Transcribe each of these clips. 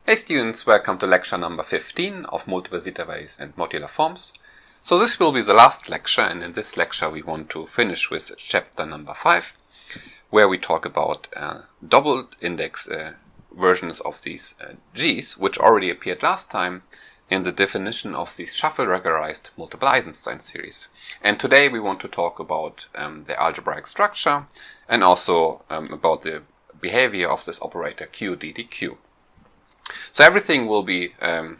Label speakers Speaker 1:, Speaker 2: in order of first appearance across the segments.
Speaker 1: Hey students, welcome to lecture number 15 of multiple zeta values and modular forms. So this will be the last lecture, and in this lecture we want to finish with chapter number 5, where we talk about double index versions of these g's, which already appeared last time in the definition of the shuffle regularized multiple Eisenstein series. And today we want to talk about the algebraic structure and also about the behavior of this operator q ddq. So everything will be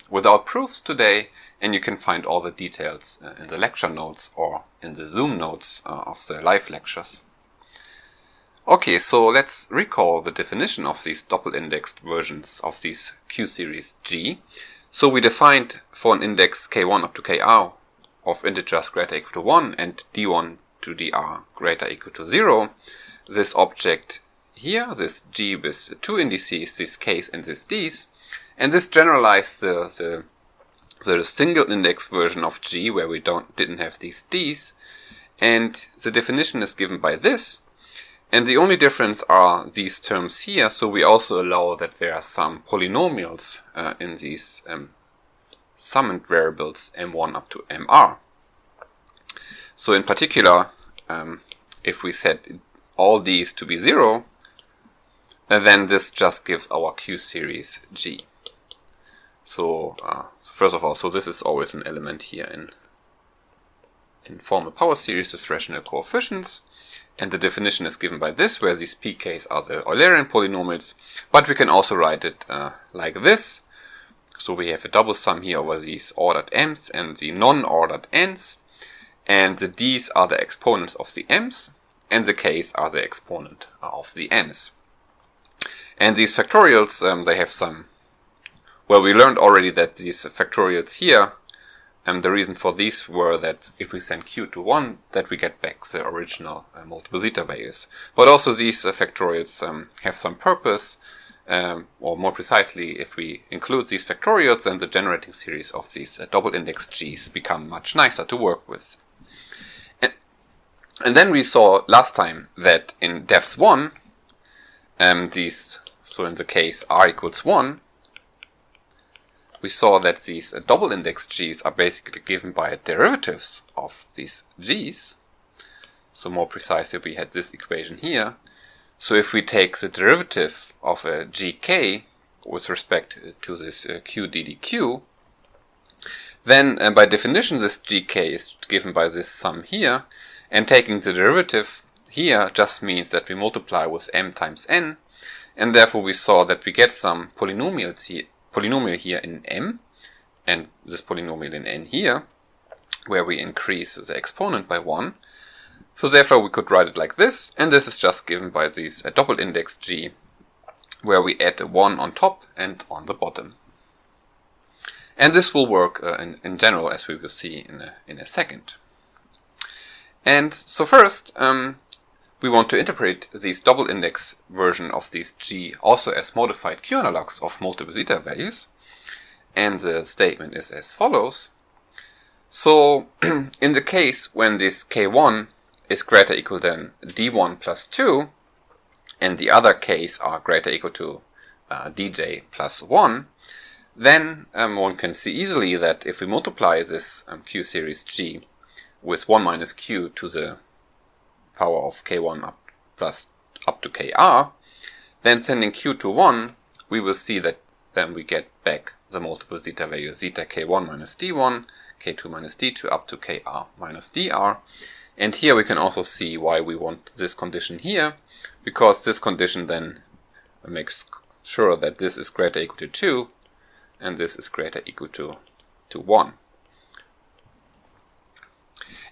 Speaker 1: without proofs today, and you can find all the details in the lecture notes or in the Zoom notes of the live lectures. Okay, so let's recall the definition of these double-indexed versions of these Q-series G. So we defined for an index k1 up to kr of integers greater or equal to 1 and d1 to dr greater or equal to 0, this object here, this G with two indices, this k's and this d's, and this generalized the single index version of G where we didn't have these d's, and the definition is given by this, and the only difference are these terms here. So we also allow that there are some polynomials in these summand variables m1 up to mr. So in particular, if we set all these to be 0, then this just gives our Q series G. So first of all, so this is always an element here in formal power series with rational coefficients, and the definition is given by this, where these pk's are the Eulerian polynomials, but we can also write it like this. So we have a double sum here over these ordered m's and the non-ordered n's, and the d's are the exponents of the m's, and the k's are the exponent of the n's. And these factorials, they have some, well, we learned already that these factorials here, the reason for these were that if we send q to 1, that we get back the original multiple zeta values. But also these factorials have some purpose, or more precisely, if we include these factorials, then the generating series of these double index g's become much nicer to work with. And then we saw last time that in defs 1, so in the case r equals 1, we saw that these double index g's are basically given by derivatives of these g's. So more precisely, we had this equation here. So if we take the derivative of a gk with respect to this q ddq, then by definition this gk is given by this sum here, and taking the derivative here just means that we multiply with m times n, and therefore we saw that we get some polynomial here in m, and this polynomial in n here, where we increase the exponent by 1. So therefore we could write it like this, and this is just given by these double index g, where we add a 1 on top and on the bottom. And this will work in general, as we will see in a second. And so first, we want to interpret these double index version of these G also as modified q-analogues of multiple zeta values. And the statement is as follows. So in the case when this k1 is greater or equal than d1 plus 2, and the other k's are greater or equal to dj plus 1, then one can see easily that if we multiply this q series G with 1 minus q to the power of k1 up to kr, then sending q to 1, we will see that then we get back the multiple zeta value zeta k1 minus d1, k2 minus d2 up to kr minus dr. And here we can also see why we want this condition here, because this condition then makes sure that this is greater or equal to 2, and this is greater or equal to 1.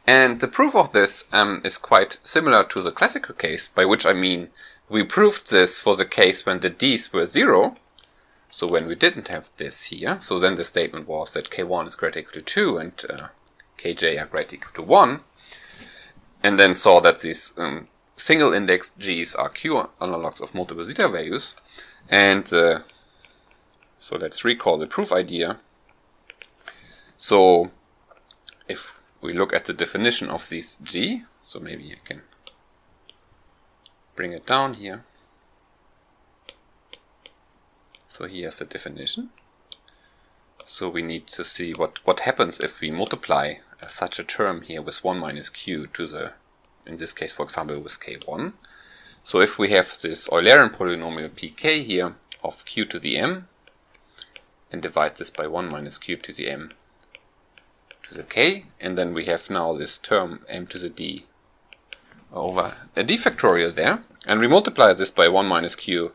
Speaker 1: And the proof of this is quite similar to the classical case, by which I mean we proved this for the case when the d's were 0, so when we didn't have this here. So then the statement was that k1 is greater or equal to 2 and kj are greater or equal to 1, and then saw that these single index g's are q-analogues of multiple zeta values. And so let's recall the proof idea. So if we look at the definition of these G, so maybe I can bring it down here. So here's the definition. So we need to see what happens if we multiply such a term here with 1 minus q to the, in this case, for example, with k1. So if we have this Eulerian polynomial pk here of q to the m, and divide this by 1 minus q to the m to the k, and then we have now this term m to the d over a d factorial there, and we multiply this by 1 minus q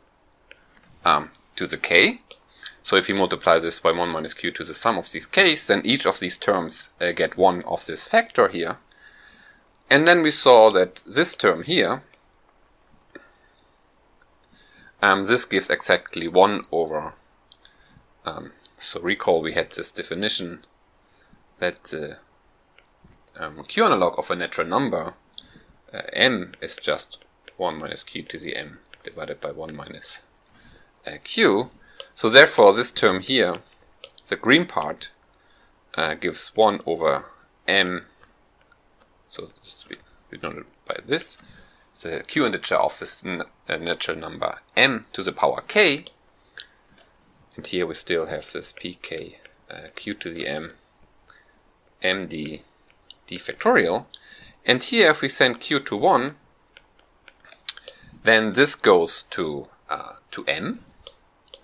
Speaker 1: to the k. So if you multiply this by 1 minus q to the sum of these k's, then each of these terms get one of this factor here. And then we saw that this term here, this gives exactly 1 over, so recall we had this definition that the q-analog of a natural number, m, is just 1 minus q to the m divided by 1 minus q. So therefore this term here, the green part, gives 1 over m, so this we know it by this, the q integer of this natural number m to the power k, and here we still have this pk q to the m md d factorial, and here if we send q to 1, then this goes to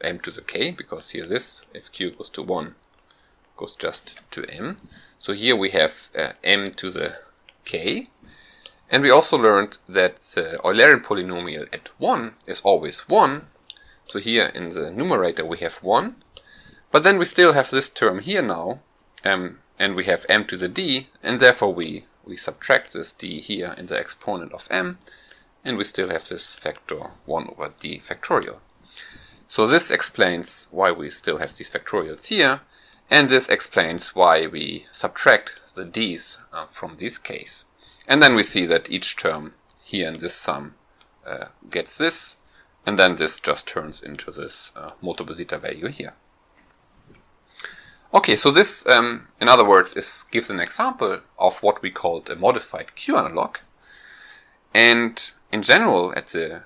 Speaker 1: m to the k, because here this, if q goes to 1, goes just to m. So here we have m to the k, and we also learned that the Eulerian polynomial at 1 is always 1. So here in the numerator we have 1, but then we still have this term here now, and we have m to the d, and therefore we subtract this d here in the exponent of m, and we still have this factor 1 over d factorial. So this explains why we still have these factorials here, and this explains why we subtract the d's from this case. And then we see that each term here in this sum gets this, and then this just turns into this multiple zeta value here. Okay, so this, in other words, gives an example of what we called a modified q-analog. And in general, at the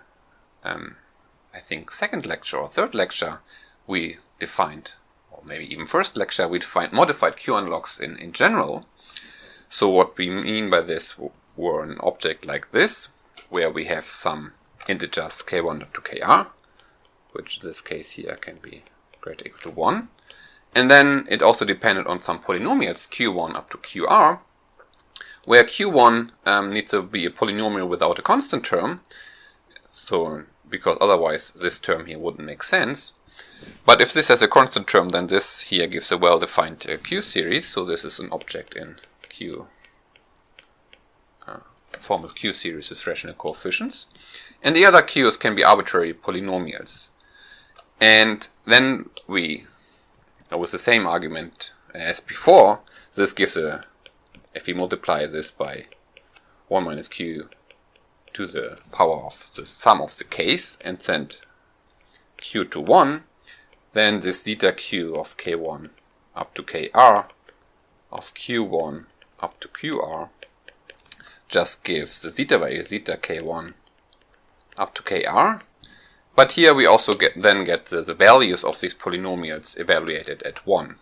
Speaker 1: I think second lecture or third lecture, we defined, or maybe even first lecture, we defined modified q-analogues in general. So what we mean by this were an object like this, where we have some integers k1 up to kr, which in this case here can be greater or equal to 1. And then it also depended on some polynomials, q1 up to qr, where q1 needs to be a polynomial without a constant term, so because otherwise this term here wouldn't make sense. But if this has a constant term, then this here gives a well-defined q-series, so this is an object in q, formal q-series with rational coefficients. And the other q's can be arbitrary polynomials. And then we, with the same argument as before, this gives a, if we multiply this by 1 minus q to the power of the sum of the k's and send q to 1, then this zeta q of k1 up to kr of q1 up to qr just gives the zeta value zeta k1 up to kr. But here we also get the values of these polynomials evaluated at 1.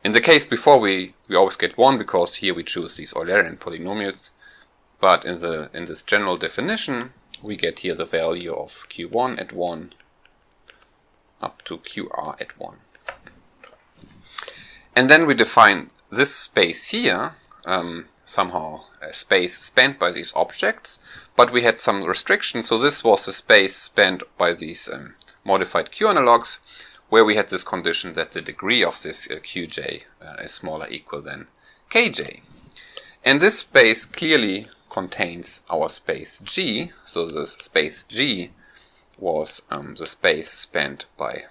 Speaker 1: In the case before we always get 1 because here we choose these Eulerian polynomials. But in this general definition, we get here the value of q1 at 1 up to qr at 1. And then we define this space here, somehow a space spanned by these objects, but we had some restrictions. So this was the space spanned by these modified q-analogues, where we had this condition that the degree of this qj is smaller or equal than kj. And this space clearly contains our space G, so the space G was the space spanned by,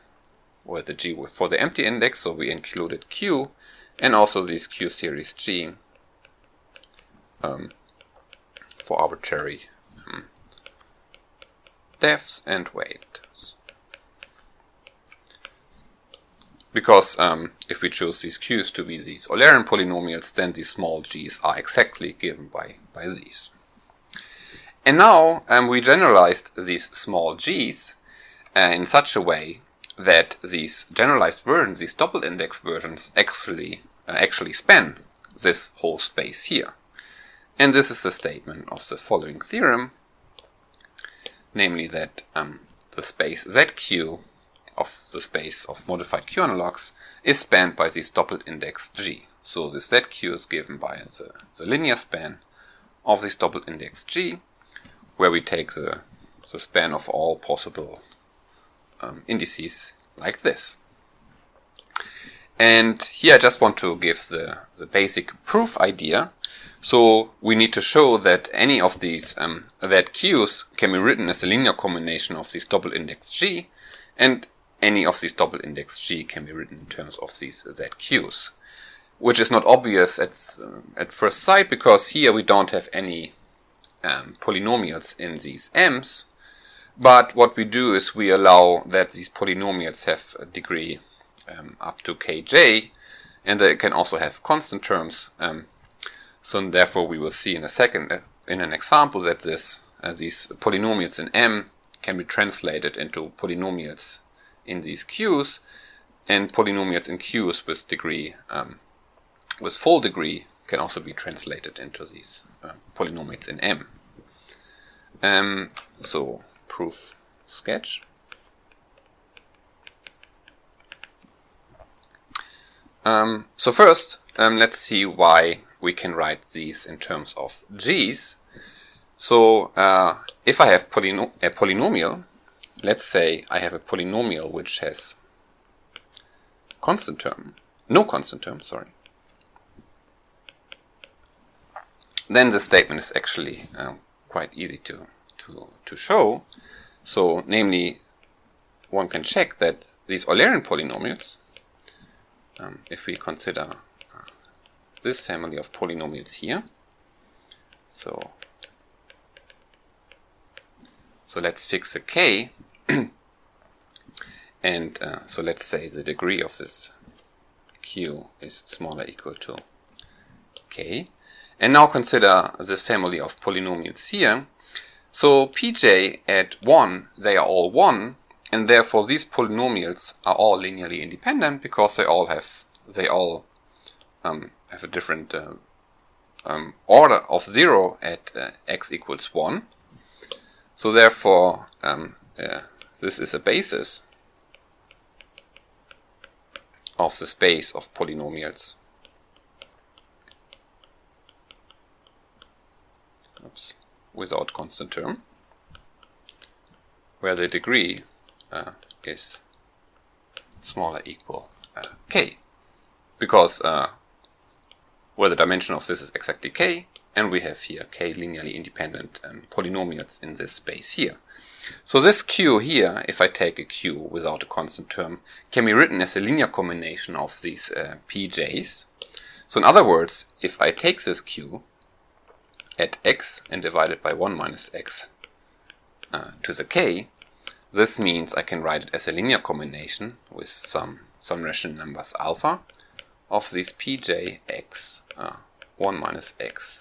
Speaker 1: well, the G for the empty index, so we included Q, and also this Q series G for arbitrary depths and weights. Because if we choose these q's to be these Eulerian polynomials, then these small g's are exactly given by these. And now we generalized these small g's in such a way that these generalized versions, these double index versions, actually span this whole space here. And this is the statement of the following theorem, namely that the space ZQ of the space of modified q-analogues is spanned by this double index G. So this ZQ is given by the linear span of this double index G, where we take the span of all possible indices like this. And here I just want to give the basic proof idea. So we need to show that any of these ZQs can be written as a linear combination of this double index G, and any of these double index G can be written in terms of these ZQs, which is not obvious at first sight, because here we don't have any polynomials in these M's. But what we do is we allow that these polynomials have a degree up to kj, and they can also have constant terms. So therefore we will see in a second in an example that these polynomials in M can be translated into polynomials in these Q's, and polynomials in Q's with degree with full degree can also be translated into these polynomials in M. So proof sketch. So first, let's see why we can write these in terms of G's. So if I have a polynomial, let's say I have a polynomial which has no constant term, sorry. Then the statement is actually quite easy to show. So namely, one can check that these Eulerian polynomials, if we consider this family of polynomials here, so let's fix the k, and so let's say the degree of this q is smaller or equal to k. And now consider this family of polynomials here. So pj at 1, they are all 1, and therefore these polynomials are all linearly independent, because they all have a different order of 0 at x equals 1. So therefore this is a basis of the space of polynomials without constant term, where the degree is smaller or equal k, because where the dimension of this is exactly k, and we have here k linearly independent polynomials in this space here. So this q here, if I take a q without a constant term, can be written as a linear combination of these pj's. So in other words, if I take this q at x and divide it by 1 minus x to the k, this means I can write it as a linear combination with some rational numbers alpha of these pj x 1 minus x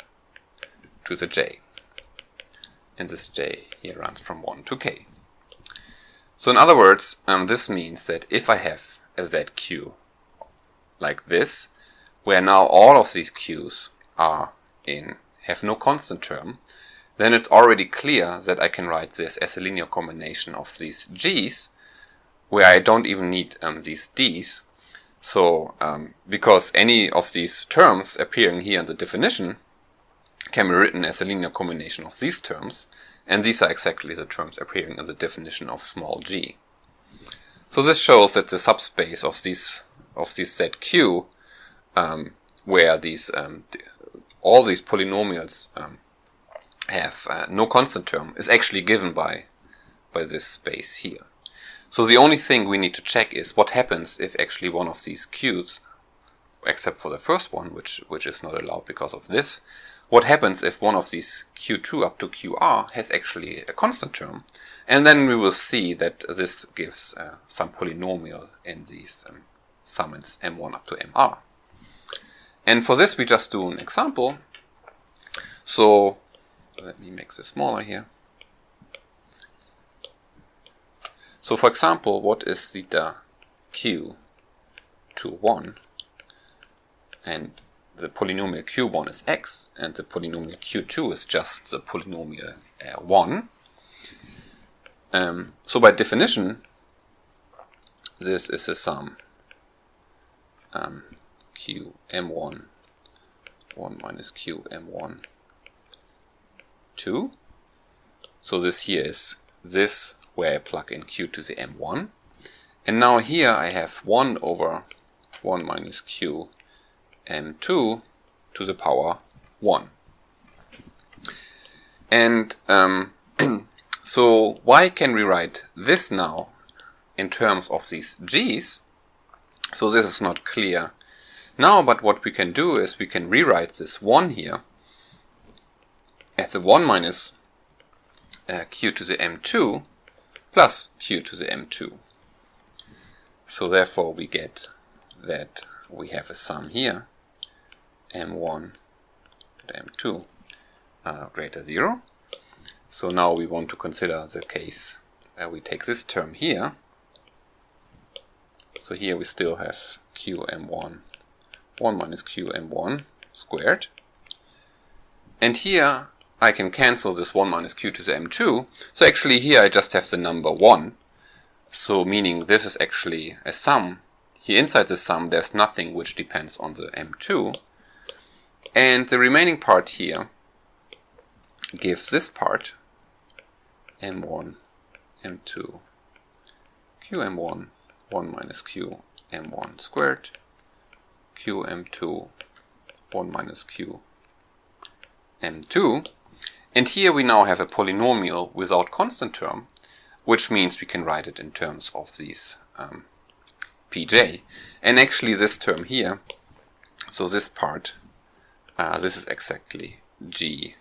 Speaker 1: to the j. And this j here runs from 1 to k. So in other words, this means that if I have a zq like this, where now all of these q's have no constant term, then it's already clear that I can write this as a linear combination of these g's, where I don't even need these d's. So because any of these terms appearing here in the definition can be written as a linear combination of these terms, and these are exactly the terms appearing in the definition of small g. So this shows that the subspace of these ZQ, where these all these polynomials have no constant term, is actually given by this space here. So the only thing we need to check is what happens if actually one of these q's, except for the first one, which is not allowed because of this, what happens if one of these q2 up to qr has actually a constant term, and then we will see that this gives some polynomial in these summands m1 up to mr. And for this we just do an example. So let me make this smaller here. So for example, what is zeta q to 1? And the polynomial q1 is x, and the polynomial q2 is just the polynomial 1. So by definition, this is a sum qm1 1 minus qm1 2. So this here is this where I plug in q to the m1. And now here I have 1 over 1 minus q m2 to the power 1. And so why can we write this now in terms of these g's? So this is not clear now, but what we can do is we can rewrite this 1 here as the 1 minus q to the m2 plus q to the m2. So therefore we get that we have a sum here, m1 and m2 greater 0. So now we want to consider the case we take this term here. So here we still have qm1 1 minus qm1 squared. And here I can cancel this 1 minus q to the m2. So actually here I just have the number 1. So meaning this is actually a sum. Here inside the sum there's nothing which depends on the m2. And the remaining part here gives this part m1, m2, qm1, 1 minus qm1 squared, qm2, 1 minus qm2. And here we now have a polynomial without constant term, which means we can write it in terms of these pj. And actually this term here, so this part, this is exactly g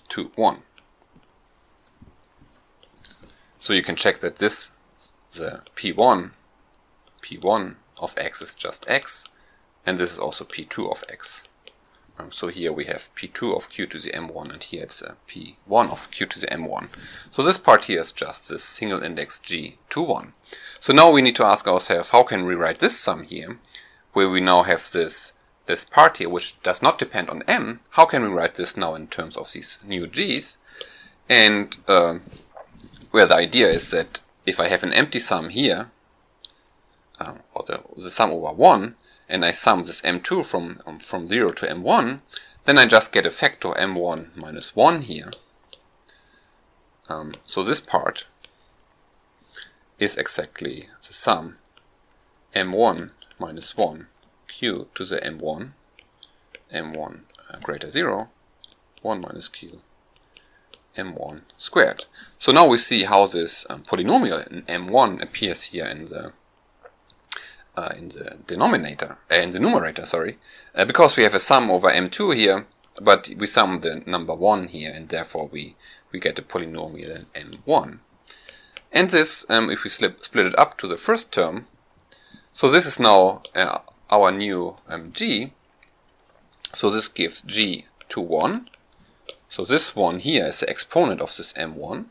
Speaker 1: 2, 1. So you can check that this, the p1 of x is just x, and this is also p2 of x. So here we have p2 of q to the m1, and here it's p1 of q to the m1. So this part here is just this single index g to 1. So now we need to ask ourselves, how can we write this sum here, where we now have this part here, which does not depend on m. How can we write this now in terms of these new g's? And where the idea is that if I have an empty sum here, or the sum over 1, and I sum this m2 from 0 to m1, then I just get a factor m1 minus 1 here. So this part is exactly the sum m1 minus 1 q to the m1, m1 greater 0, 1 minus q m1 squared. So now we see how this polynomial in m1 appears here in the numerator, sorry, because we have a sum over m2 here, but we sum the number 1 here, and therefore we get a polynomial in m1. And this, if we split it up to the first term, so this is now our new g. So this gives g to 1. So this one here is the exponent of this m1,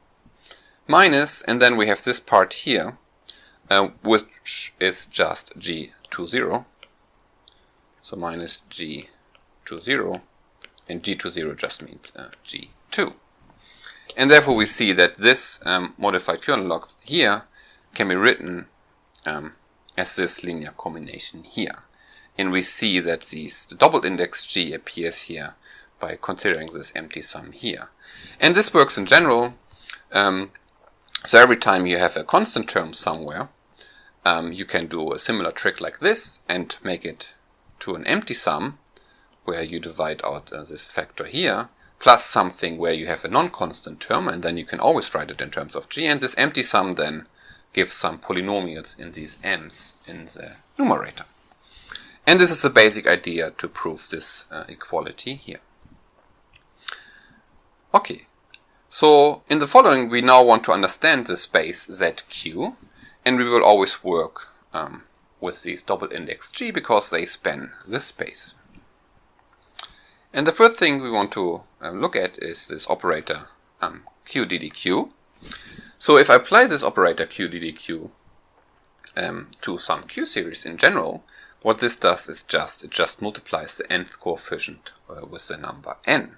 Speaker 1: minus, and then we have this part here, which is just g to 0. So minus g to 0, and g to 0 just means g2. And therefore we see that this modified q-analogues here can be written as this linear combination here. And we see that the double index g appears here by considering this empty sum here. And this works in general. So every time you have a constant term somewhere, you can do a similar trick like this and make it to an empty sum where you divide out this factor here, plus something where you have a non-constant term, and then you can always write it in terms of g, and this empty sum then gives some polynomials in these m's in the numerator. And this is the basic idea to prove this equality here. Okay, so in the following we now want to understand the space ZQ, and we will always work with these double index G because they span this space. And the first thing we want to look at is this operator QDDQ. So if I apply this operator q ddq to some q series in general, what this does is it just multiplies the nth coefficient with the number n.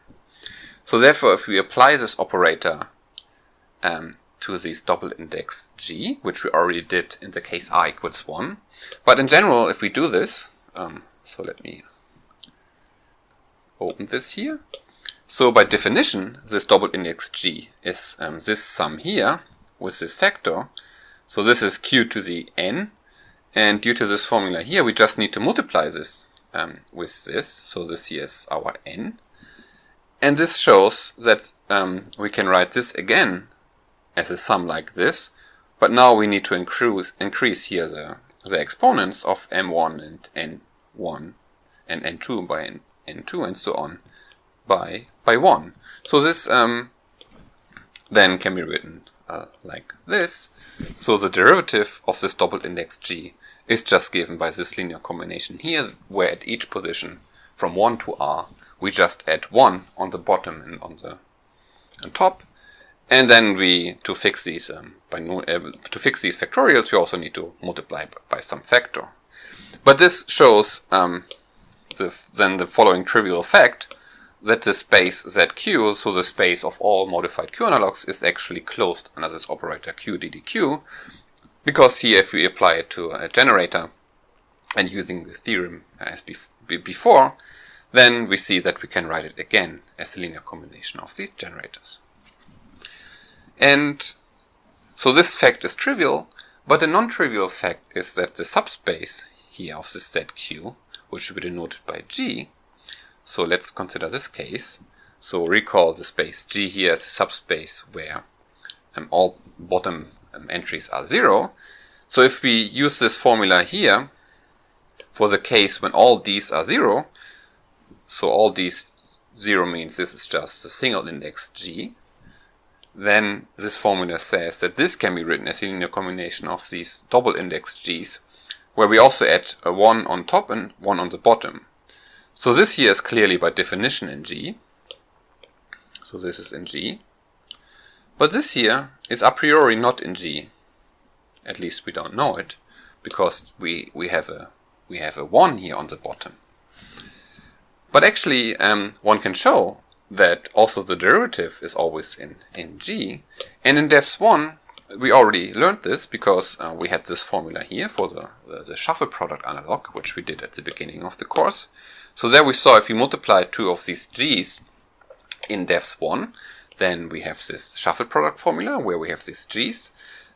Speaker 1: So therefore, if we apply this operator to this double index g, which we already did in the case I equals 1, but in general, if we do this, so let me open this here. So by definition, this double index g is this sum here with this factor. So this is q to the n, and due to this formula here, we just need to multiply this with this. So this here is our n. And this shows that we can write this again as a sum like this, but now we need to increase here the exponents of m1 and n1 and n2 by n2 and so on by 1. So this then can be written like this. So the derivative of this double index g is just given by this linear combination here, where at each position from 1 to r we just add 1 on the bottom and on top, and then to fix these factorials we also need to multiply by some factor. But this shows then the following trivial fact, that the space zq, so the space of all modified q-analogues, is actually closed under this operator q ddq, because here if we apply it to a generator and using the theorem as before, then we see that we can write it again as a linear combination of these generators. And so this fact is trivial, but a non-trivial fact is that the subspace here of this zq, which should be denoted by g, so let's consider this case. So recall the space G here as a subspace where all bottom entries are 0. So if we use this formula here for the case when all these are 0, so all these 0 means this is just a single index G, then this formula says that this can be written as a linear combination of these double index G's, where we also add a 1 on top and 1 on the bottom. So this here is clearly by definition in G. So this is in G. But this here is a priori not in G. At least we don't know it, because we have a 1 here on the bottom. But actually one can show that also the derivative is always in G. And in Devs 1 we already learned this, because we had this formula here for the shuffle product analog, which we did at the beginning of the course. So there we saw if we multiply two of these g's in Devs 1, then we have this shuffle product formula where we have these g's.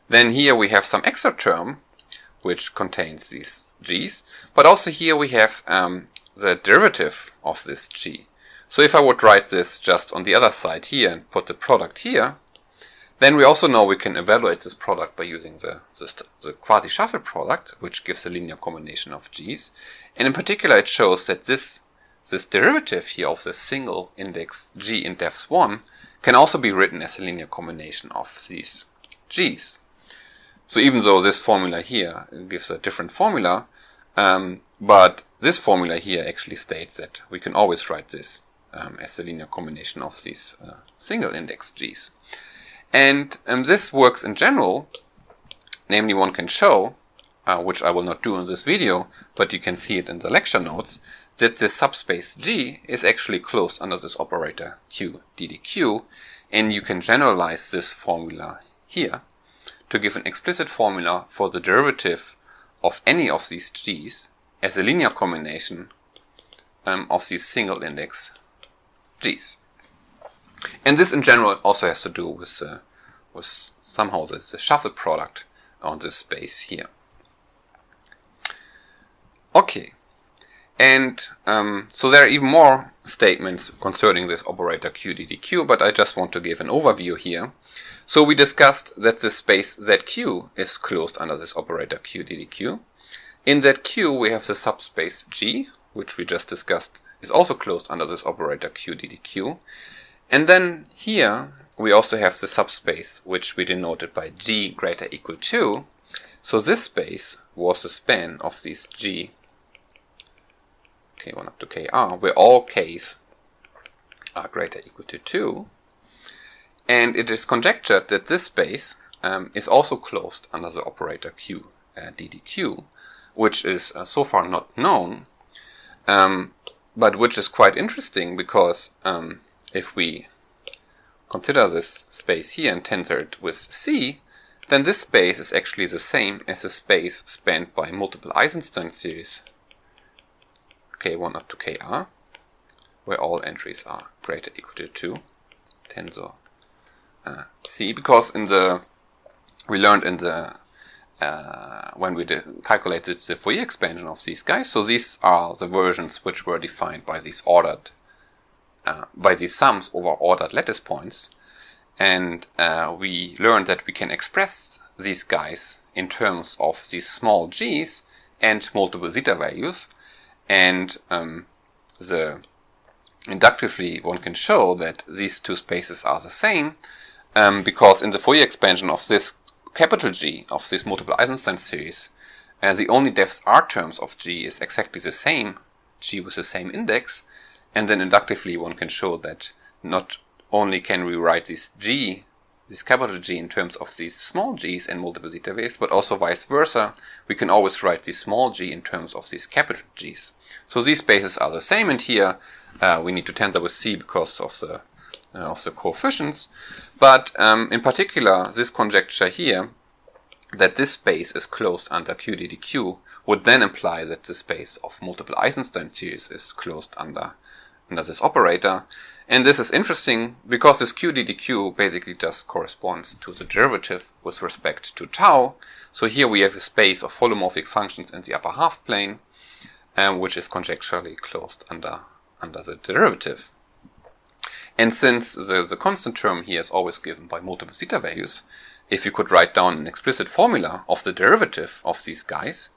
Speaker 1: Then here we have some extra term which contains these g's, but also here we have the derivative of this g. So if I would write this just on the other side here and put the product here, then we also know we can evaluate this product by using the quasi-shuffle product, which gives a linear combination of g's. And in particular, it shows that this derivative here of the single index g in Devs 1 can also be written as a linear combination of these g's. So even though this formula here gives a different formula, but this formula here actually states that we can always write this as a linear combination of these single index g's. And this works in general, namely one can show, which I will not do in this video, but you can see it in the lecture notes, that this subspace G is actually closed under this operator q ddq, and you can generalize this formula here to give an explicit formula for the derivative of any of these G's as a linear combination of these single index G's. And this in general also has to do with somehow the shuffle product on this space here. Okay, and so there are even more statements concerning this operator q ddq, but I just want to give an overview here. So we discussed that the space zq is closed under this operator q ddq. In zq we have the subspace G, which we just discussed is also closed under this operator q ddq. And then here we also have the subspace which we denoted by G greater equal to. So this space was the span of these G k1 up to kr, where all k's are greater equal to 2. And it is conjectured that this space is also closed under the operator q ddq, which is so far not known, but which is quite interesting because if we consider this space here and tensor it with C, then this space is actually the same as the space spanned by multiple Eisenstein series k1 up to kr, where all entries are greater or equal to 2, tensor C, because we learned in the when we calculated the Fourier expansion of these guys, so these are the versions which were defined by these ordered by these sums over ordered lattice points, and we learned that we can express these guys in terms of these small g's and multiple zeta values, and inductively one can show that these two spaces are the same, because in the Fourier expansion of this capital G, of this multiple Eisenstein series, the only depth R terms of G is exactly the same, G with the same index, and then inductively one can show that not only can we write this G, this capital G, in terms of these small g's and multiple zeta waves, but also vice versa, we can always write this small g in terms of these capital G's. So these spaces are the same, and here we need to tensor with C because of the coefficients, but in particular this conjecture here, that this space is closed under q ddq, would then imply that the space of multiple Eisenstein series is closed under this operator. And this is interesting because this q ddq basically just corresponds to the derivative with respect to tau. So here we have a space of holomorphic functions in the upper half plane, which is conjecturally closed under the derivative. And since the constant term here is always given by multiple zeta values, if you could write down an explicit formula of the derivative of these guys,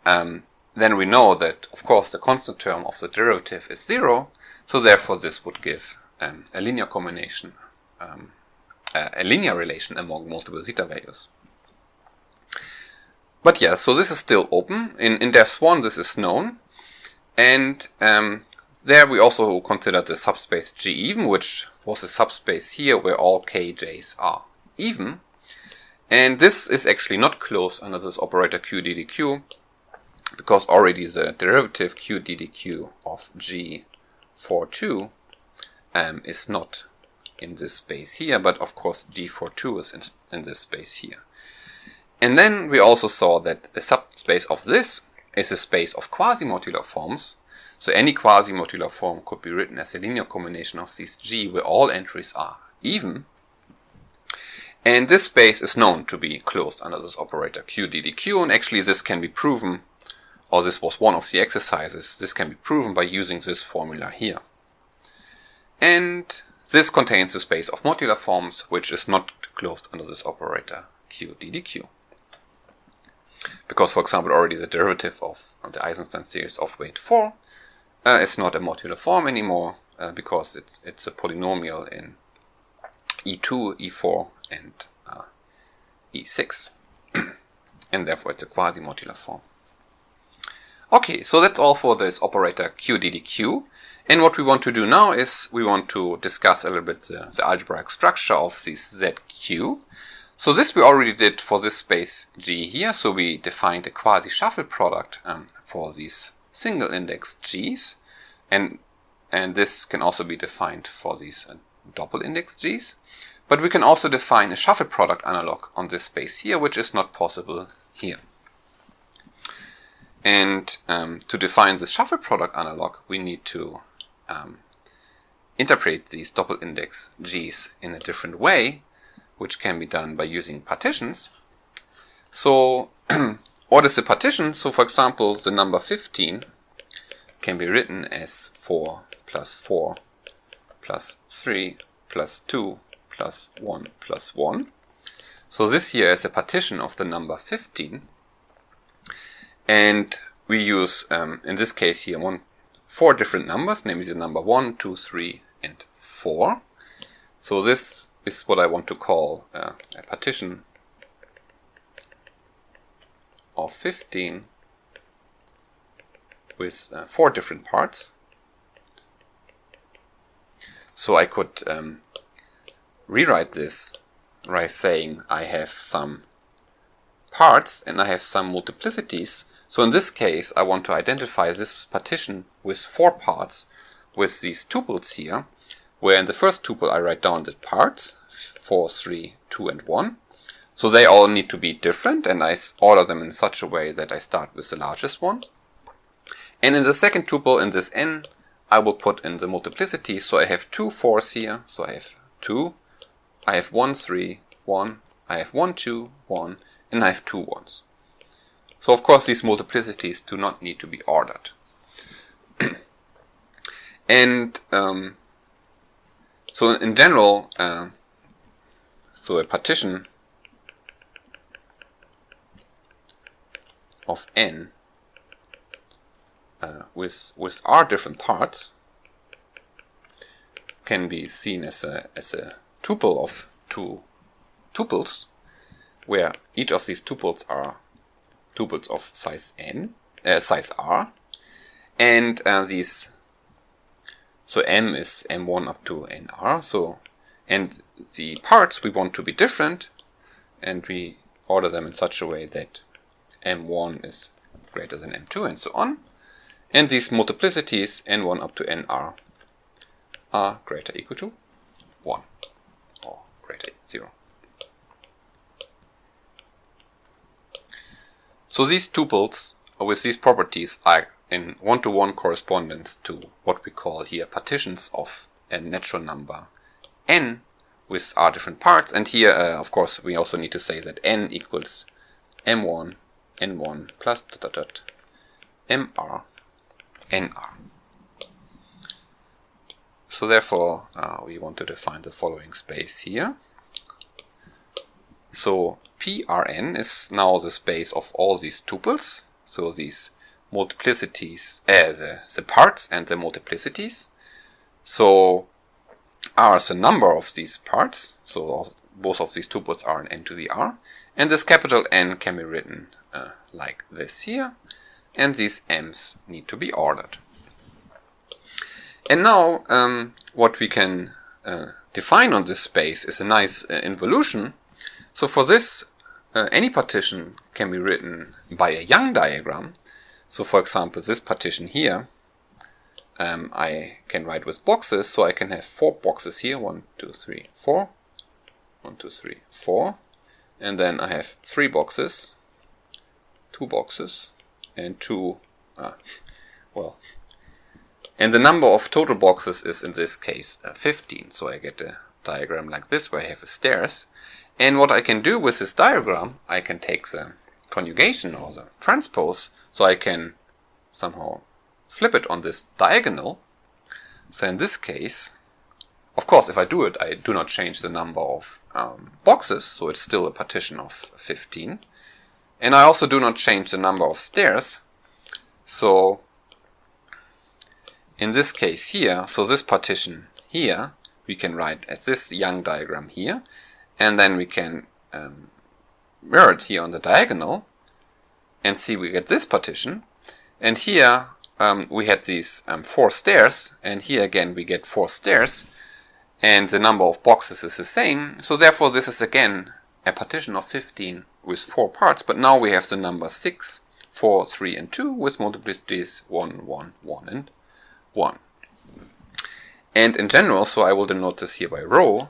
Speaker 1: then we know that, of course, the constant term of the derivative is 0, so therefore this would give a linear combination, a linear relation among multiple zeta values. But yeah, so this is still open. In depth 1 this is known, and there we also considered the subspace G even, which was a subspace here where all kj's are even. And this is actually not closed under this operator q ddq, because already the derivative q ddq of G for 2 is not in this space here, but of course G for 2 is in this space here. And then we also saw that a subspace of this is a space of quasi-modular forms. So any quasi-modular form could be written as a linear combination of these G where all entries are even. And this space is known to be closed under this operator q ddq, and actually this can be proven, or this was one of the exercises, this can be proven by using this formula here. And this contains the space of modular forms, which is not closed under this operator q ddq. Because, for example, already the derivative of the Eisenstein series of weight 4 is not a modular form anymore, because it's a polynomial in E2, E4, and E6. And therefore it's a quasi-modular form. Okay, so that's all for this operator q ddq. And what we want to do now is we want to discuss a little bit the algebraic structure of this ZQ. So this we already did for this space G here. So we defined a quasi-shuffle product for these single index G's. And this can also be defined for these double index G's. But we can also define a shuffle product analog on this space here, which is not possible here. And to define this shuffle product analog, we need to interpret these double index G's in a different way, which can be done by using partitions. So what is a partition? So for example, the number 15 can be written as 4 plus 4 plus 3 plus 2 plus 1 plus 1. So this here is a partition of the number 15. And we use, in this case here, 4 different numbers, namely the number 1, 2, 3, and 4. So this is what I want to call a partition of 15 with 4 different parts. So I could rewrite this by saying I have some parts and I have some multiplicities. So in this case, I want to identify this partition with 4 parts with these tuples here, where in the first tuple I write down the parts, 4, 3, 2, and 1. So they all need to be different, and I order them in such a way that I start with the largest one. And in the second tuple, in this n, I will put in the multiplicity. So I have 2 4s here, so I have 2, I have 1 3, 1, I have 1 2, 1, and I have 2 1s. So of course these multiplicities do not need to be ordered. And so in general, so a partition of n with r different parts can be seen as a tuple of 2 tuples, where each of these tuples are tuples of size r, and these, so m is m1 up to nr. So, and the parts we want to be different, and we order them in such a way that m1 is greater than m2 and so on. And these multiplicities n1 up to nr are greater or equal to 1 or greater than 0. So these tuples with these properties are in one-to-one correspondence to what we call here partitions of a natural number n with r different parts. And here, of course, we also need to say that n equals m1 n1 plus mr nr. So therefore, we want to define the following space here. So Prn is now the space of all these tuples, so these multiplicities, the parts and the multiplicities. So r is the number of these parts, so both of these tuples are in n to the r, and this capital N can be written like this here, and these m's need to be ordered. And now what we can define on this space is a nice involution. So for this, any partition can be written by a Young diagram. So for example, this partition here, I can write with boxes, so I can have 4 boxes here, 1, 2, 3, 4, 1, 2, 3, 4, and then I have 3 boxes, 2 boxes, and 2, and the number of total boxes is in this case 15, so I get a diagram like this where I have a stairs. And what I can do with this diagram, I can take the conjugation or the transpose, so I can somehow flip it on this diagonal. So in this case, of course, if I do it, I do not change the number of boxes, so it's still a partition of 15. And I also do not change the number of stairs. So in this case here, so this partition here, we can write as this Young diagram here, and then we can mirror it here on the diagonal, and see we get this partition. And here we had these 4 stairs, and here again we get 4 stairs, and the number of boxes is the same. So therefore this is again a partition of 15 with 4 parts, but now we have the number 6, 4, 3, and 2 with multiplicities 1, 1, 1, and 1. And in general, so I will denote this here by rho,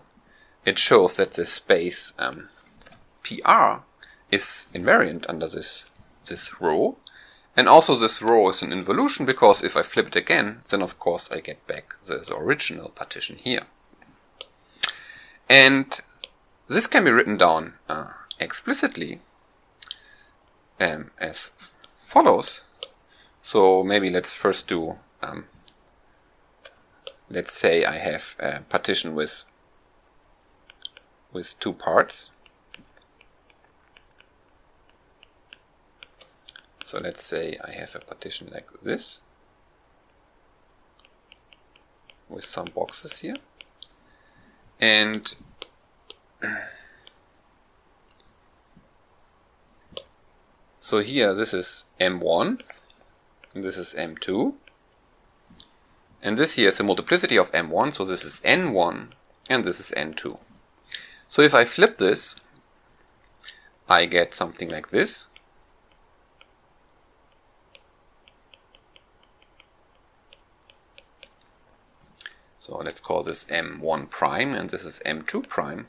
Speaker 1: it shows that this space PR is invariant under this rho. And also this rho is an involution, because if I flip it again, then of course I get back the original partition here. And this can be written down explicitly as follows. So maybe let's first do, let's say I have a partition with 2 parts. So let's say I have a partition like this, with some boxes here. And so here this is M1, and this is M2. And this here is a multiplicity of M1, so this is N1, and this is N2. So if I flip this, I get something like this. So let's call this M1 prime, and this is M2 prime,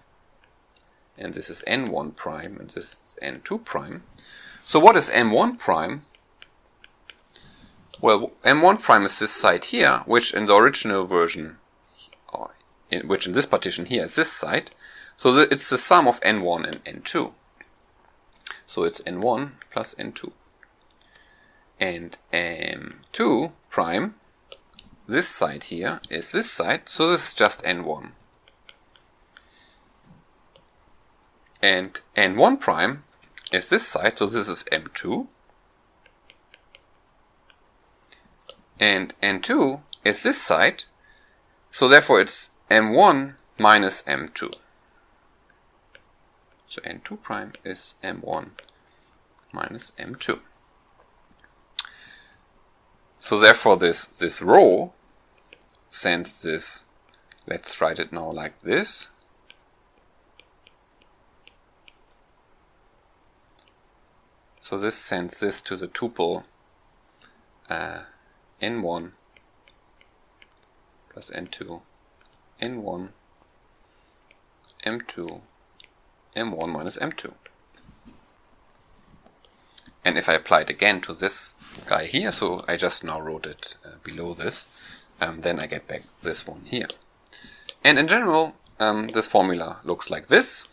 Speaker 1: and this is N1 prime, and this is N2 prime. So what is M1 prime? Well, M1 prime is this side here, which in the original version, or which in this partition here is this side. So it's the sum of N1 and N2. So it's N1 plus N2. And M2 prime, this side here is this side, so this is just N1. And N1 prime is this side, so this is M2. And N2 is this side, so therefore it's M1 minus M2. So N2 prime is M1 minus M2. So therefore this row sends this, let's write it now like this. So this sends this to the tuple N1 plus N2, N1, M2, M1 minus M2. And if I apply it again to this guy here, so I just now wrote it below this, then I get back this one here. And in general, this formula looks like this.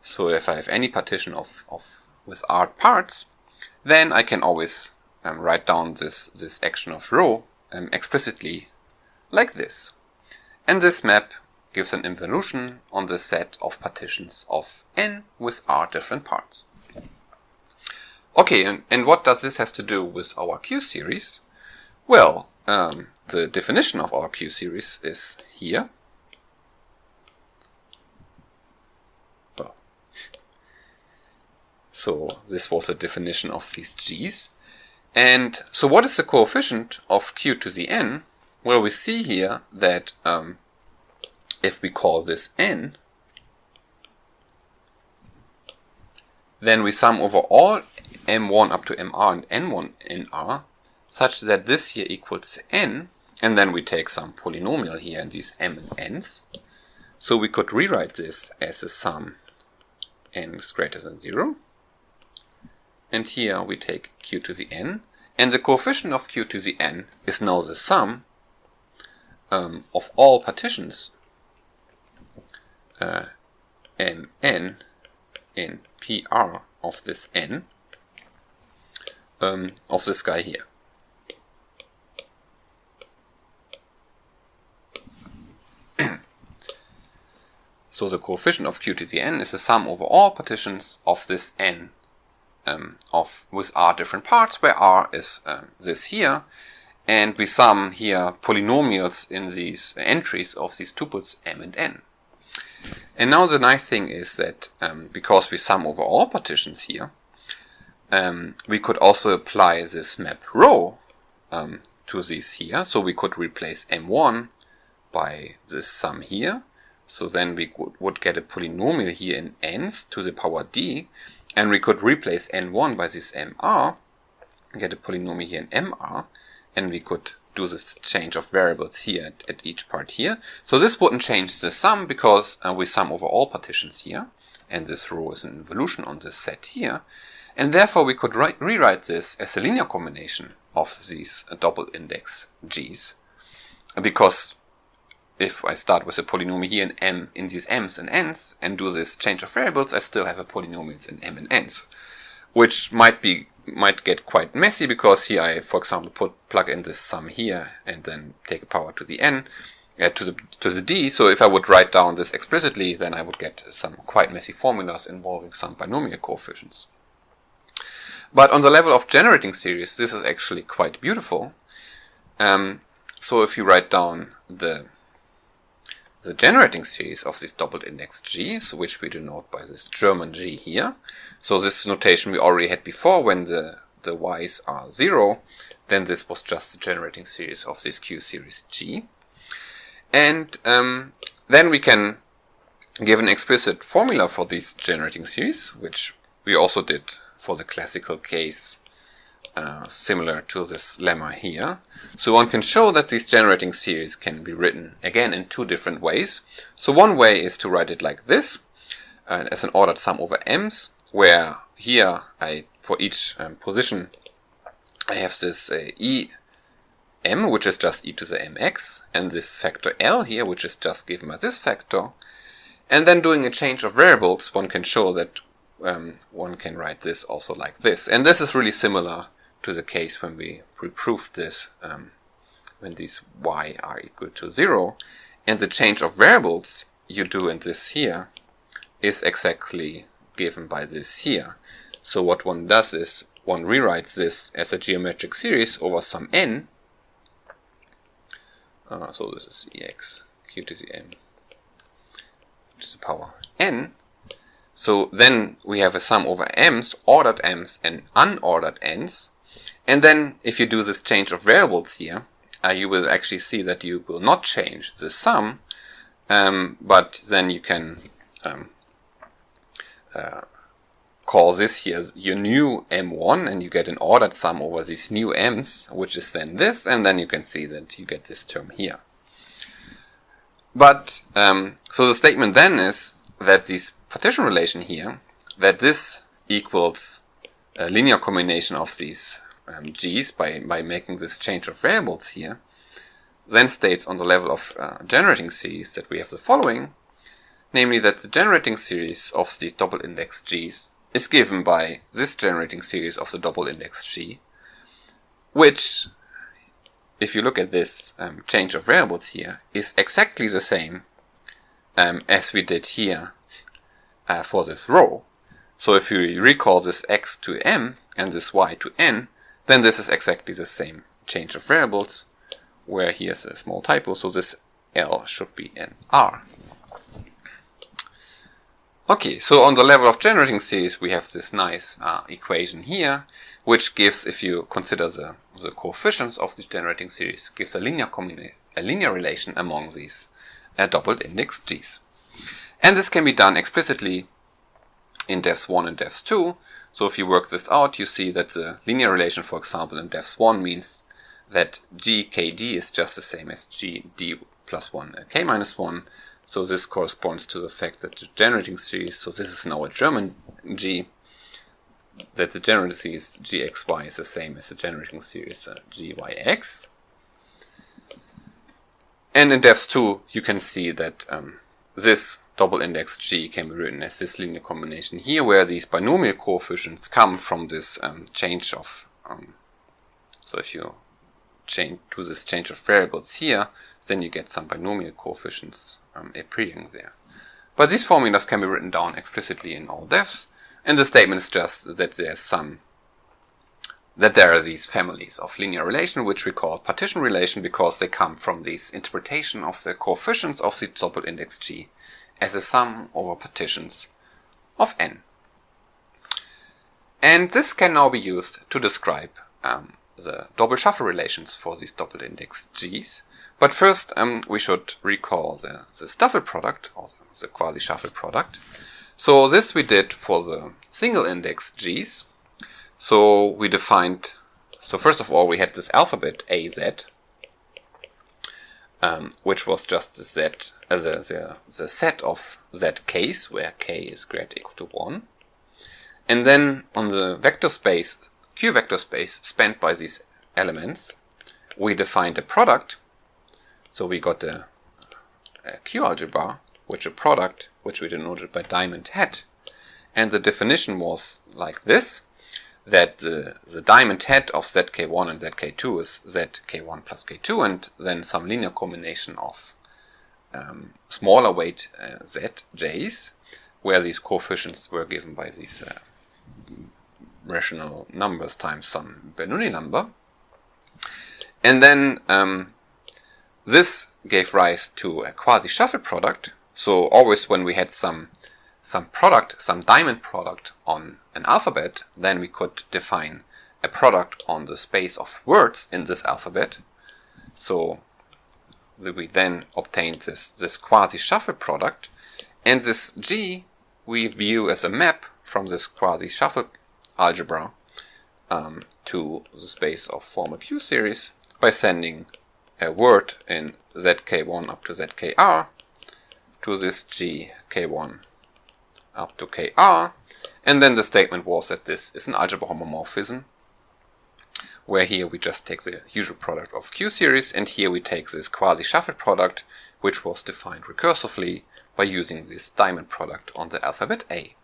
Speaker 1: So if I have any partition with R parts, then I can always write down this action of rho explicitly like this. And this map gives an involution on the set of partitions of n with R different parts. Okay, and what does this have to do with our Q-series? Well, the definition of our Q-series is here. Well, so this was the definition of these G's. And so what is the coefficient of Q to the n? Well, we see here that if we call this n, then we sum over all m1 up to mr and n1 in R, such that this here equals n, and then we take some polynomial here in these m and n's. So we could rewrite this as a sum n is greater than 0. And here we take q to the n, and the coefficient of q to the n is now the sum of all partitions mn in PR of this n of this guy here. So the coefficient of q to the n is the sum over all partitions of this n with R different parts, where R is this here, and we sum here polynomials in these entries of these tuples m and n. And now the nice thing is that because we sum over all partitions here, we could also apply this map rho to these here. So we could replace m1 by this sum here. So then we would get a polynomial here in n's to the power d, and we could replace n1 by this mr, get a polynomial here in mr, and we could do this change of variables here at each part here. So this wouldn't change the sum because we sum over all partitions here, and this row is an involution on this set here, and therefore we could rewrite this as a linear combination of these double index g's, because if I start with a polynomial here in m in these m's and n's and do this change of variables, I still have a polynomials in m and n's, which might get quite messy, because here I, for example, plug in this sum here and then take a power to the n, to the d. So if I would write down this explicitly, then I would get some quite messy formulas involving some binomial coefficients. But on the level of generating series, this is actually quite beautiful. So if you write down the generating series of these double index g's, which we denote by this German g here. So this notation we already had before when the y's are 0, then this was just the generating series of this Q series G. And Then we can give an explicit formula for these generating series, which we also did for the classical case, similar to this lemma here. So one can show that these generating series can be written again in two different ways. So one way is to write it like this, as an ordered sum over m's, where here for each position I have this em, which is just e to the mx, and this factor L here, which is just given by this factor. And then doing a change of variables, one can show that one can write this also like this. And this is really similar to the case when we proved this, when these y are equal to 0. And the change of variables you do in this here is exactly given by this here. So what one does is one rewrites this as a geometric series over some n. So this is ex q to the m to the power n. So then we have a sum over m's, ordered m's and unordered n's. And then if you do this change of variables here, you will actually see that you will not change the sum, but then you can call this here your new m1, and you get an ordered sum over these new m's, which is then this, and then you can see that you get this term here. But so the statement then is that this partition relation here, that this equals a linear combination of these g's by making this change of variables here, then states on the level of generating series that we have the following, namely that the generating series of these double index g's is given by this generating series of the double index g, which, if you look at this change of variables here, is exactly the same as we did here for this row. So if you recall this x to m and this y to n, then this is exactly the same change of variables, where here's a small typo, so this L should be an R. Okay, so on the level of generating series we have this nice equation here, which gives, if you consider the coefficients of the generating series, gives a linear relation among these doubled index g's. And this can be done explicitly in defs 1 and defs 2. So if you work this out, you see that the linear relation, for example, in defs 1 means that gkd is just the same as gd plus 1 k minus 1. So this corresponds to the fact that the generating series, so this is now a German g, that the generating series gxy is the same as the generating series gyx. And in defs 2, you can see that this double index g can be written as this linear combination here, where these binomial coefficients come from this change of, so if you do this change of variables here, then you get some binomial coefficients appearing there. But these formulas can be written down explicitly in all defs, and the statement is just that there are these families of linear relation, which we call partition relation, because they come from this interpretation of the coefficients of the double index g as a sum over partitions of n. And this can now be used to describe the double shuffle relations for these double index g's. But first we should recall the shuffle product, or the quasi-shuffle product. So this we did for the single index g's. So we defined, so first of all we had this alphabet az, which was just the z, the set of zk's, where k is greater or equal to 1. And then on the vector space, q vector space spanned by these elements, we defined a product. So we got a q algebra, which a product, which we denoted by diamond hat. And the definition was like this, that the diamond hat of zk1 and zk2 is zk1 plus k2, and then some linear combination of smaller weight zj's, where these coefficients were given by these rational numbers times some Bernoulli number. And then this gave rise to a quasi-shuffle product. So always when we had some product, some diamond product on an alphabet, then we could define a product on the space of words in this alphabet. So we then obtain this quasi-shuffle product, and this G we view as a map from this quasi-shuffle algebra to the space of formal Q series by sending a word in zk1 up to zkr to this gk1 up to kr, and then the statement was that this is an algebra homomorphism, where here we just take the usual product of Q series, and here we take this quasi-shuffle product, which was defined recursively by using this diamond product on the alphabet A.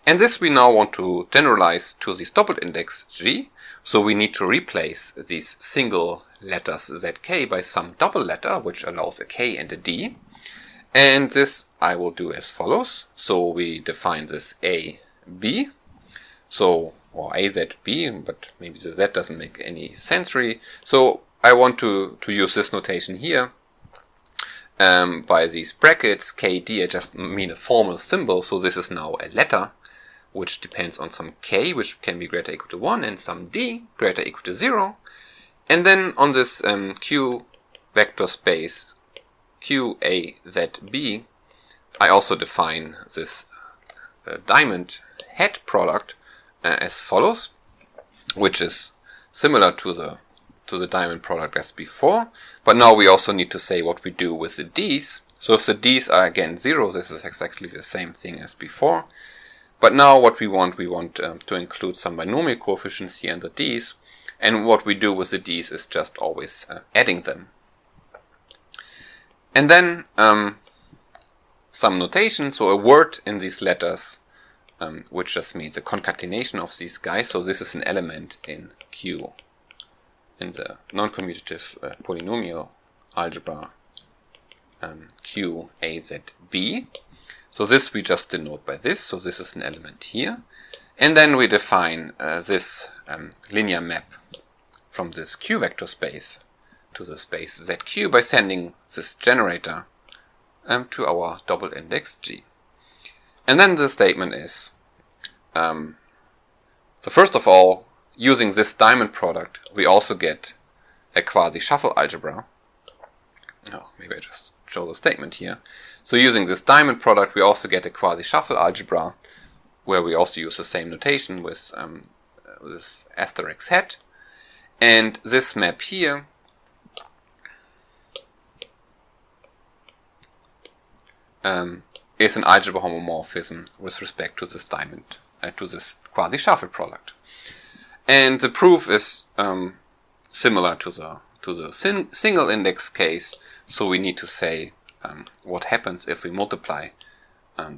Speaker 1: And this we now want to generalize to this double index G, so we need to replace these single letters zk by some double letter, which allows a k and a d. And this I will do as follows. So we define this a, b, or azb, but maybe the z doesn't make any sense really. So I want to use this notation here. By these brackets, kd, I just mean a formal symbol, so this is now a letter, which depends on some k, which can be greater or equal to 1, and some d, greater or equal to 0. And then on this q vector space, qazb, I also define this diamond head product as follows, which is similar to the diamond product as before, but now we also need to say what we do with the d's. So if the d's are again 0, this is exactly the same thing as before. But now what we want to include some binomial coefficients here in the d's, and what we do with the d's is just always adding them. And then some notation, so a word in these letters, which just means a concatenation of these guys. So this is an element in Q, in the non-commutative polynomial algebra QAZB. So this we just denote by this, so this is an element here. And then we define this linear map from this Q vector space to the space ZQ by sending this generator to our double index G. And then the statement is, so first of all, using this diamond product, we also get a quasi-shuffle algebra. Oh, maybe I just show the statement here. So using this diamond product, we also get a quasi-shuffle algebra, where we also use the same notation with this asterisk head. And this map here is an algebra homomorphism with respect to this diamond, to this quasi-shuffle product. And the proof is similar to the single index case. So we need to say what happens if we multiply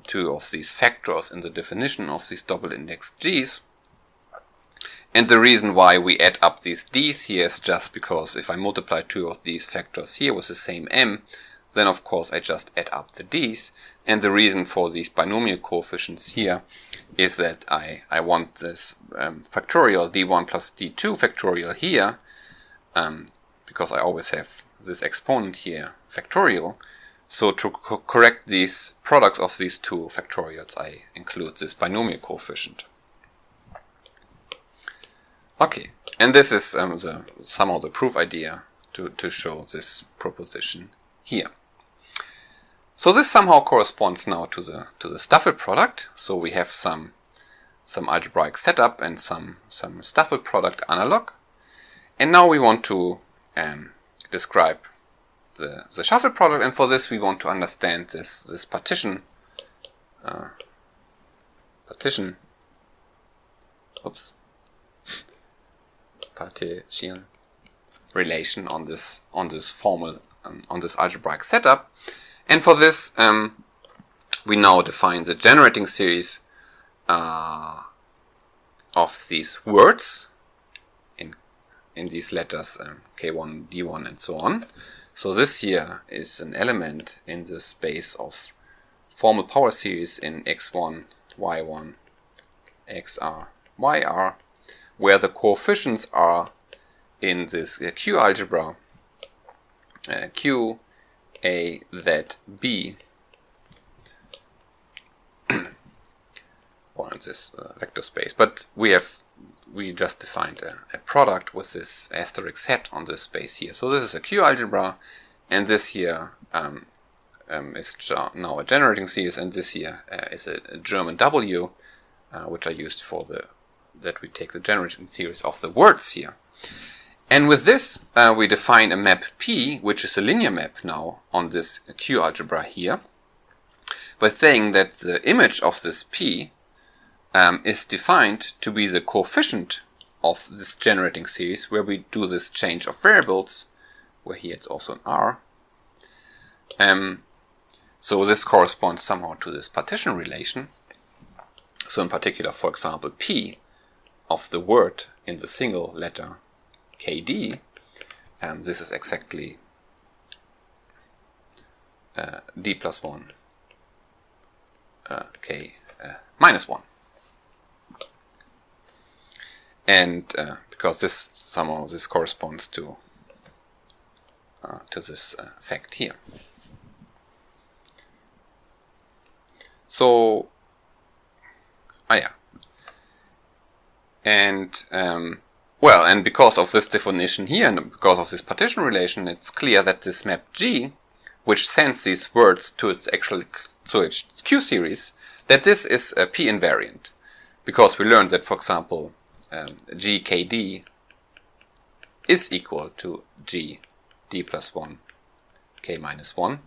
Speaker 1: two of these factors in the definition of these double index G's. And the reason why we add up these D's here is just because if I multiply two of these factors here with the same m, then of course I just add up the D's. And the reason for these binomial coefficients here is that I want this factorial d1 plus d2 factorial here, because I always have this exponent here factorial. So to correct these products of these two factorials, I include this binomial coefficient. Okay, and this is somehow the proof idea to show this proposition here. So this somehow corresponds now to the Staffel product. So we have some algebraic setup and some Staffel product analog, and now we want to describe the shuffle product, and for this we want to understand this partition relation on this formal on this algebraic setup. And for this we now define the generating series of these words in these letters k1, d1 and so on. So this here is an element in the space of formal power series in x1, y1, xr, yr, where the coefficients are in this Q algebra q, a, z, b, or in this vector space. But we just defined a product with this asterisk set on this space here. So this is a Q algebra, and this here is now a generating series, and this here is a German W, which I used for that we take the generating series of the words here. And with this, we define a map P, which is a linear map now on this Q algebra here, by saying that the image of this P is defined to be the coefficient of this generating series, where we do this change of variables, where here it's also an R. So this corresponds somehow to this partition relation. So in particular, for example, P of the word in the single letter KD, this is exactly D plus 1 K minus 1. And because this somehow this corresponds to this fact here. So, yeah, and well, and because of this definition here, and because of this partition relation, it's clear that this map G, which sends these words to its Q series, that this is a P invariant, because we learned that, for example, GKD is equal to GD plus 1 K minus 1.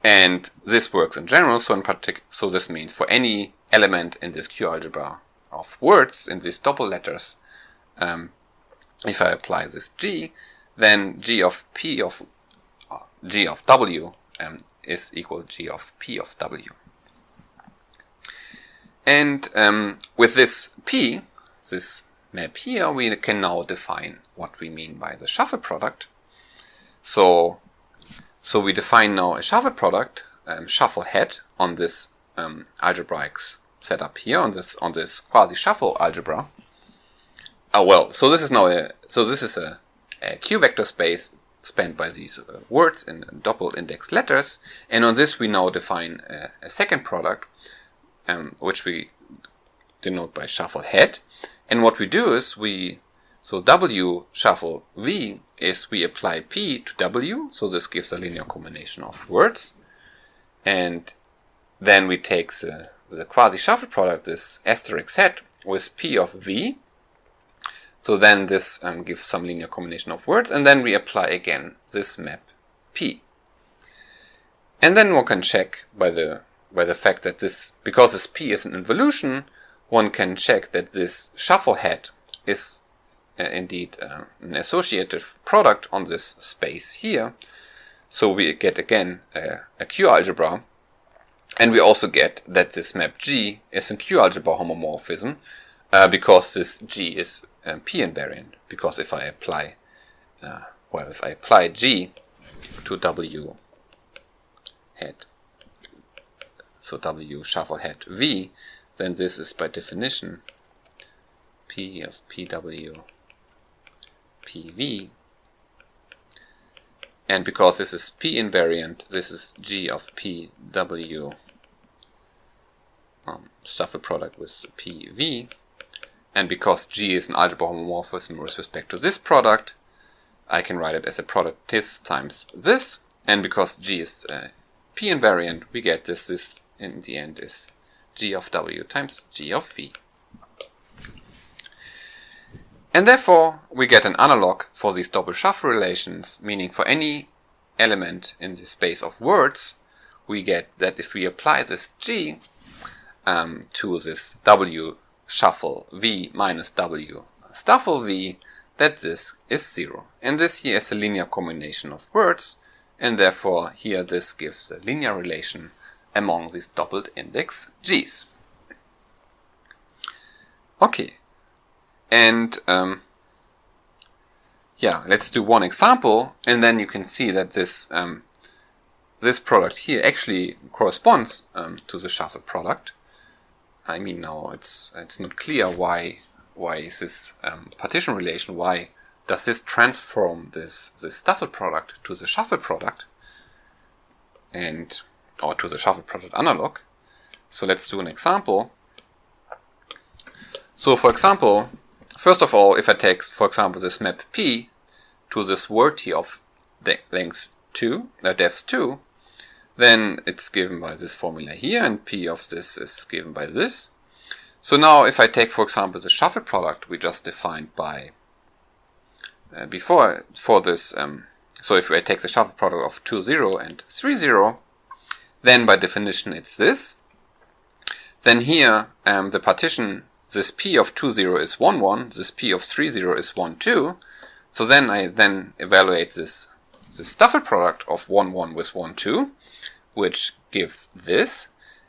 Speaker 1: And this works in general, so this means for any element in this Q algebra of words, in these double letters, if I apply this G, then G of P of G of W is equal to G of P of W. And with this P, this map here, we can now define what we mean by the shuffle product. So we define now a shuffle product, shuffle head, on this algebraic setup here, on this quasi-shuffle algebra. Oh well, so this is now a Q vector space spanned by these words in double index letters, and on this we now define a second product, which we denote by shuffle head. And what we do is so W shuffle V is we apply P to W, so this gives a linear combination of words, and then we take the quasi-shuffle product, this asterisk set, with P of V, so then this gives some linear combination of words, and then we apply again this map P. And then one can check by the fact that because this P is an involution, one can check that this shuffle head is indeed an associative product on this space here. So we get again a Q algebra, and we also get that this map G is a Q algebra homomorphism, because this G is P invariant. Because if I apply G to W head, so W shuffle head V, then this is by definition P of PW PV, and because this is P invariant, this is G of PW shuffle product with PV, and because G is an algebra homomorphism with respect to this product, I can write it as a product this times this, and because G is P invariant, we get this in the end is G of W times G of V. And therefore, we get an analog for these double shuffle relations, meaning for any element in the space of words, we get that if we apply this G to this W shuffle V minus W shuffle V, that this is 0. And this here is a linear combination of words, and therefore here this gives a linear relation among these doubled index G's. Okay. And yeah, let's do one example, and then you can see that this product here actually corresponds to the shuffle product. I mean, now it's not clear why is this partition relation, why does this transform this shuffle product to the shuffle product, or to the shuffle product analog. So let's do an example. So for example, first of all, if I take, for example, this map P to this word here of length depth 2, then it's given by this formula here, and P of this is given by this. So now if I take, for example, the shuffle product we just defined by for this, so if I take the shuffle product of 2, 0 and 3, 0, then by definition it's this. Then here the partition, this P of 2, 0 is 1, 1, this P of 3, 0 is 1, 2. So then I evaluate this shuffle product of 1, 1 with 1, 2, which gives this.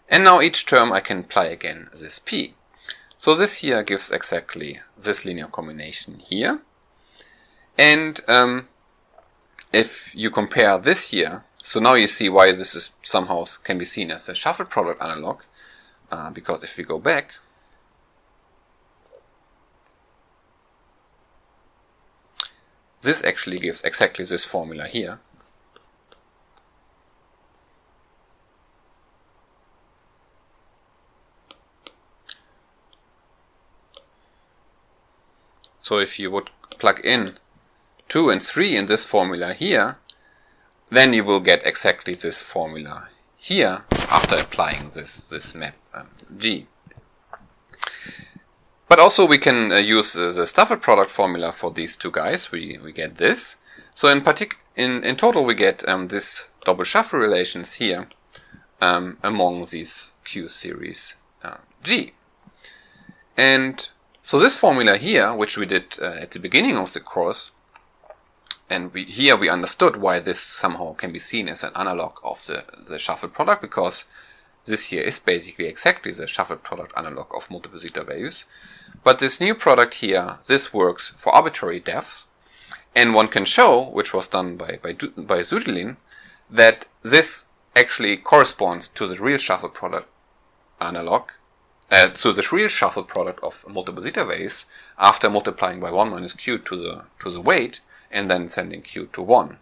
Speaker 1: And now each term I can apply again this P. So this here gives exactly this linear combination here. And if you compare this here, so now you see why this is somehow can be seen as a shuffle product analog, because if we go back, this actually gives exactly this formula here. So if you would plug in 2 and 3 in this formula here, then you will get exactly this formula here after applying this map G. But also we can use the shuffle product formula for these two guys. We get this. So in total we get this double shuffle relations here among these Q series G. And so this formula here, which we did at the beginning of the course, and here we understood why this somehow can be seen as an analog of the shuffle product, because this here is basically exactly the shuffle product analog of multiple zeta values. But this new product here, this works for arbitrary depths, and one can show, which was done by Südelin, that this actually corresponds to the real shuffle product analog, so the real shuffle product of multiple zeta values after multiplying by 1 minus q to the weight and then sending q to 1.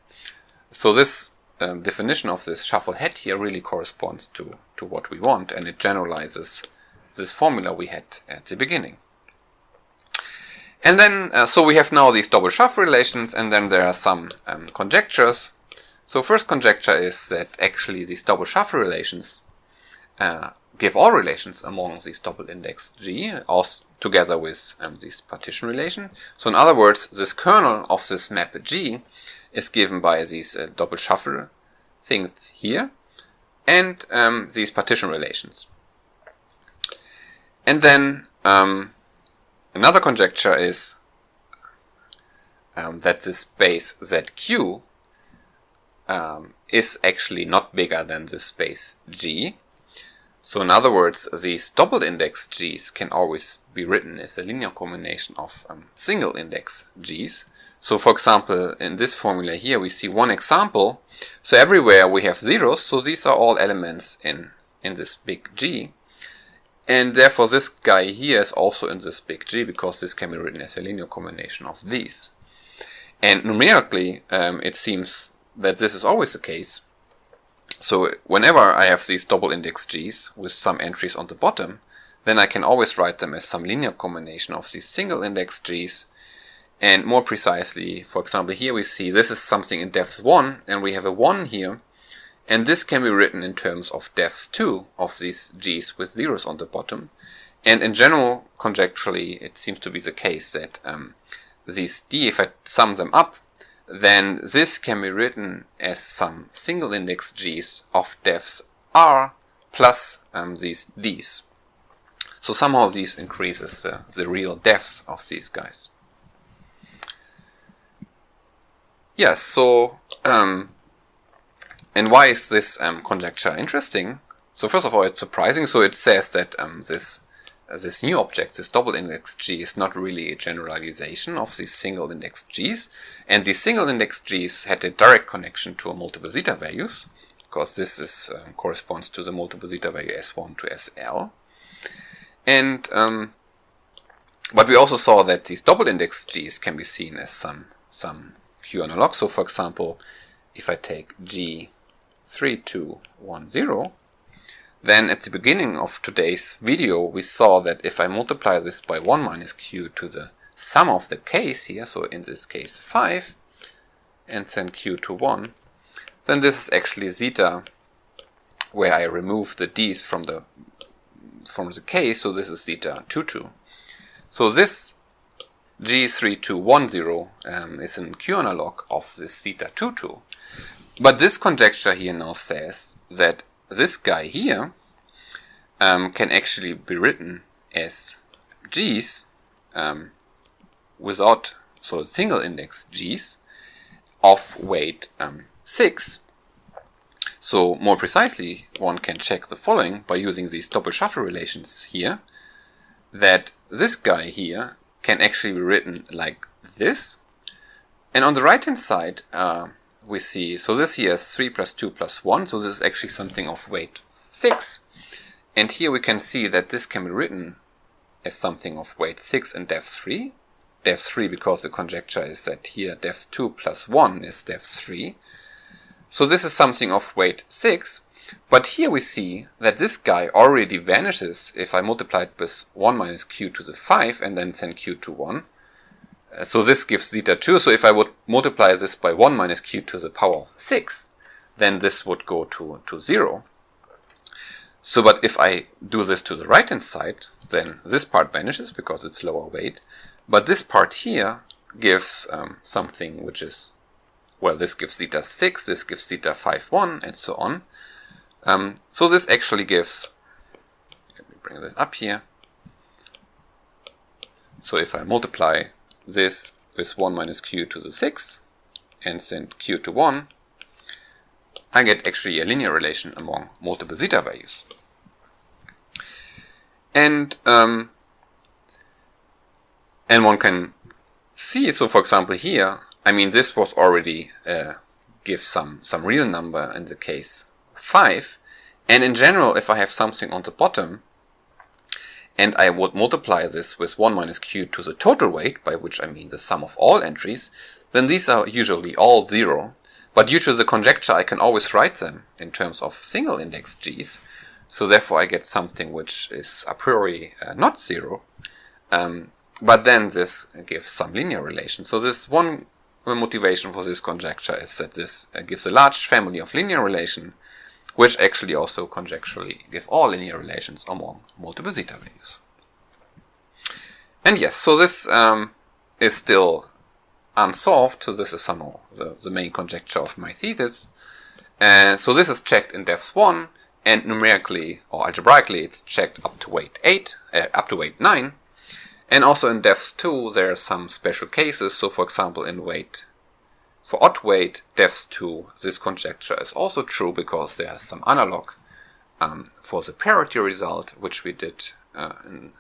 Speaker 1: So this definition of this shuffle head here really corresponds to what we want, and it generalizes this formula we had at the beginning. And then, so we have now these double shuffle relations, and then there are some conjectures. So first conjecture is that actually these double shuffle relations give all relations among these double index G, also together with this partition relation. So in other words, this kernel of this map G is given by these double shuffle things here, and these partition relations. And then another conjecture is that this space ZQ is actually not bigger than this space G. So in other words, these double index G's can always be written as a linear combination of single index G's. So for example, in this formula here we see one example. So everywhere we have zeros, so these are all elements in this big G. And therefore this guy here is also in this big G, because this can be written as a linear combination of these. And numerically, it seems that this is always the case. So whenever I have these double index G's with some entries on the bottom, then I can always write them as some linear combination of these single index G's. And more precisely, for example, here we see this is something in depth 1, and we have a 1 here. And this can be written in terms of depth 2 of these G's with zeros on the bottom. And in general, conjecturally, it seems to be the case that these D, if I sum them up, then this can be written as some single index G's of depths R plus these D's. So somehow this increases the real depths of these guys. Yes, so and why is this conjecture interesting? So first of all, it's surprising. So it says that this new object, this double index G, is not really a generalization of these single index G's. And these single index G's had a direct connection to a multiple zeta values, because this is corresponds to the multiple zeta value S1 to SL. And but we also saw that these double index G's can be seen as some q-analogues. So for example, if I take G3210, then at the beginning of today's video we saw that if I multiply this by 1 minus q to the sum of the k's here, so in this case 5, and send q to 1, then this is actually zeta, where I remove the d's from the k, so this is zeta 2, 2. So this G3210 is an q-analog of this zeta 2, 2. But this conjecture here now says that this guy here can actually be written as g's without, so single index g's of weight 6. So more precisely, one can check the following by using these double shuffle relations here, that this guy here can actually be written like this. And on the right hand side, we see, so this here is 3 plus 2 plus 1, so this is actually something of weight 6. And here we can see that this can be written as something of weight 6 and depth 3. Depth 3 because the conjecture is that here depth 2 plus 1 is depth 3. So this is something of weight 6. But here we see that this guy already vanishes if I multiply it with 1 minus q to the 5 and then send q to 1. So this gives zeta 2. So if I would multiply this by 1 minus q to the power 6, then this would go to 0. So but if I do this to the right hand side, then this part vanishes because it's lower weight. But this part here gives something which is, well, this gives zeta 6, this gives zeta 5, 1, and so on. So this actually gives, let me bring this up here. So if I multiply this with 1 minus q to the 6 and send q to 1, I get actually a linear relation among multiple zeta values. And one can see, so for example here, I mean this was already give some real number, in the case 5, and in general if I have something on the bottom and I would multiply this with 1 minus q to the total weight, by which I mean the sum of all entries, then these are usually all 0, but due to the conjecture I can always write them in terms of single index g's, so therefore I get something which is a priori not 0, but then this gives some linear relation. So this one motivation for this conjecture is that this gives a large family of linear relation, which actually also conjecturally give all linear relations among multiple zeta values. And yes, so this is still unsolved, so this is somehow the main conjecture of my thesis. So this is checked in depth 1, and numerically or algebraically it's checked up to weight 9. And also in depth 2 there are some special cases. So for example for odd weight depth 2, this conjecture is also true because there is some analog for the parity result, which we did in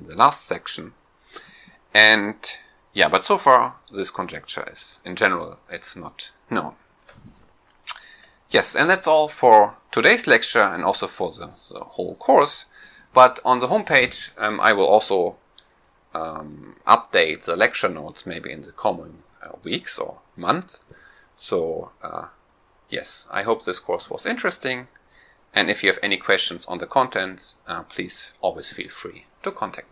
Speaker 1: the last section. And yeah, but so far this conjecture is, in general, it's not known. Yes, and that's all for today's lecture and also for the whole course. But on the homepage I will also update the lecture notes maybe in the coming weeks or month. So yes, I hope this course was interesting, and if you have any questions on the contents, please always feel free to contact me.